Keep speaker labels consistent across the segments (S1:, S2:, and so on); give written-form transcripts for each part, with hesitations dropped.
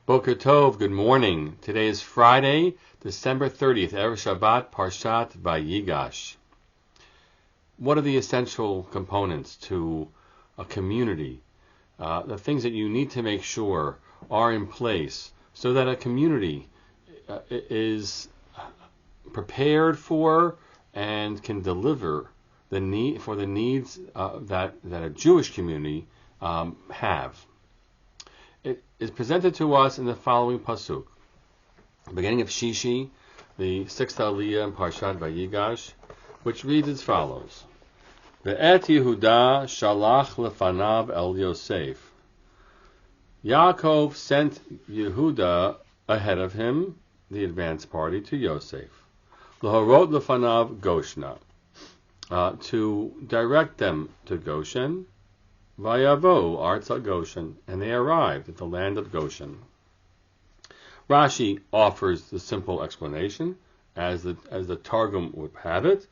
S1: Boker Tov, good morning. Today is Friday, December 30th, Erev Shabbat, Parshat Vayigash. What are the essential components to a community? The things that you need to make sure are in place so that a community is prepared for and can deliver the needs that a Jewish community have. It is presented to us in the following pasuk, beginning of Shishi, the sixth aliyah in Parshat Vayigash, which reads as follows: Ve'et Yehuda shalach lefanav el Yosef. Yaakov sent Yehuda ahead of him, the advance party, to Yosef. L'horot lefanav Goshna, to direct them to Goshen. Vayavo arza Goshen, and they arrived at the land of Goshen. Rashi offers the simple explanation, as the Targum would have it.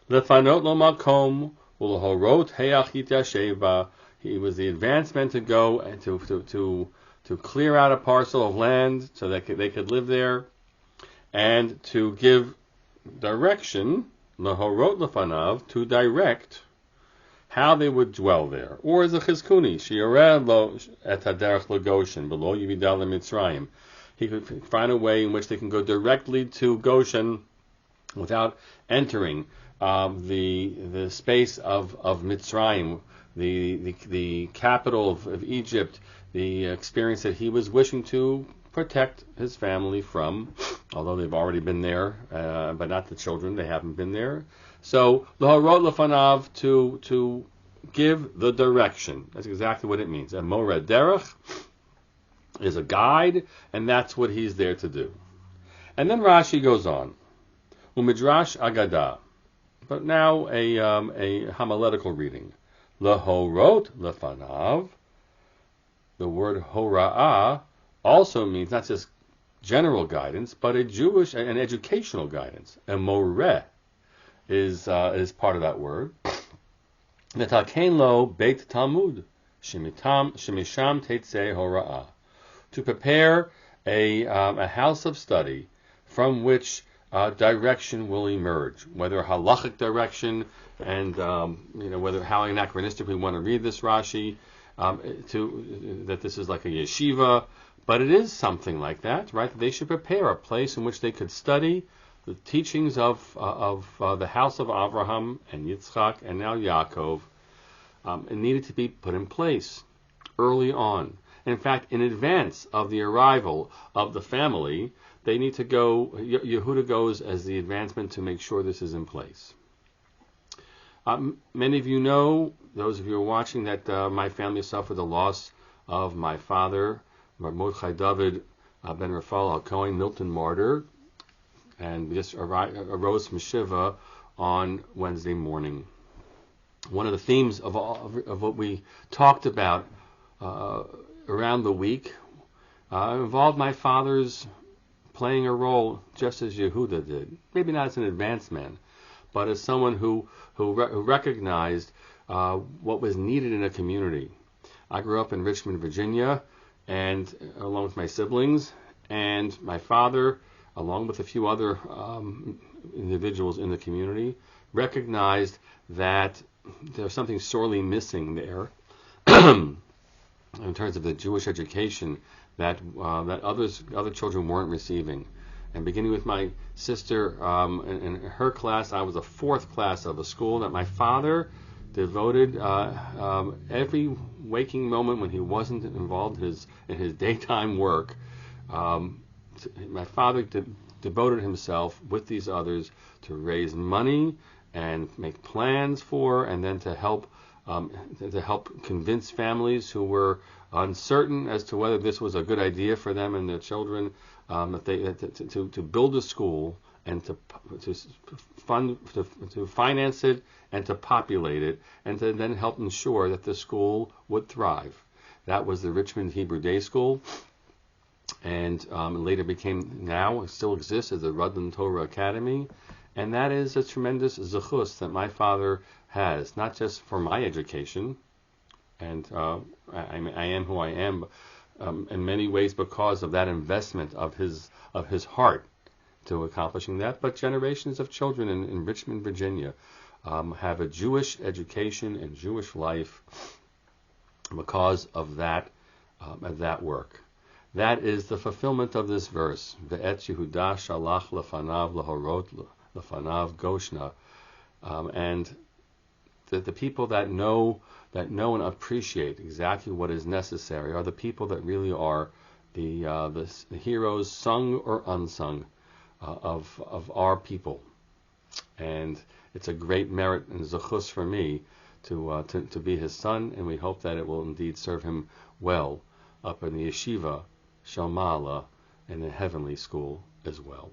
S1: Lefanot lo makom ulhorot heachit yasheva. He was the advancement to go and to clear out a parcel of land so that they could live there, and to give direction, lehorot lefanav, to direct how they would dwell there. Or as a chizkuni, shi'areh lo et haderech l'Goshen, below Yibidal Mitzrayim. He could find a way in which they can go directly to Goshen without entering the space of Mitzrayim, the capital of Egypt, the experience that he was wishing to protect his family from, although they've already been there, but not the children, they haven't been there. So, l'harot lefanav, to give the direction. That's exactly what it means. A mored derech is a guide, and that's what he's there to do. And then Rashi goes on, umidrash agada, but now a homiletical reading. L'horot lefanav, the word hora'ah also means not just general guidance, but an educational guidance. A moreh is part of that word. Netaken lo beit Talmud shemisham teitzei hora'ah, to prepare a house of study from which direction will emerge, whether halachic direction and whether how anachronistic we want to read this Rashi, that this is like a yeshiva, but it is something like that, right? They should prepare a place in which they could study the teachings of the house of Abraham and Yitzchak and now Yaakov. It needed to be put in place early on. In fact, in advance of the arrival of the family, they need to go, Yehuda goes as the advancement to make sure this is in place. Many of you know, those of you who are watching, that my family suffered the loss of my father, Mordechai David ben Rafael HaKohen, Milton martyr, and we just arose from Shiva on Wednesday morning. One of the themes of what we talked about around the week involved my father's playing a role just as Yehuda did. Maybe not as an advanced man, but as someone who recognized what was needed in a community. I grew up in Richmond, Virginia, and along with my siblings, and my father, along with a few other individuals in the community, recognized that there's something sorely missing there in terms of the Jewish education that other children weren't receiving. And beginning with my sister, in her class, I was a fourth class of a school that my father devoted every waking moment when he wasn't involved in his daytime work. My father devoted himself with these others to raise money and make plans for, and then to help convince families who were uncertain as to whether this was a good idea for them and their children, to build a school and to finance it and to populate it, and to then help ensure that the school would thrive. That was the Richmond Hebrew Day School, and later still exists as the Rudland Torah Academy. And that is a tremendous zechus that my father has, not just for my education, and I am who I am, in many ways because of that investment of his heart to accomplishing that. But generations of children in Richmond, Virginia, have a Jewish education and Jewish life because of that work. That is the fulfillment of this verse. Ve'et Yehuda shalach lefanav lahorot lefanav goshna. And the people that know and appreciate exactly what is necessary are the people that really are the heroes, sung or unsung, of our people. And it's a great merit and zechus for me to be his son, and we hope that it will indeed serve him well up in the yeshiva Shalmala in the heavenly school as well.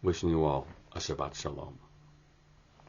S1: Wishing you all a Shabbat Shalom.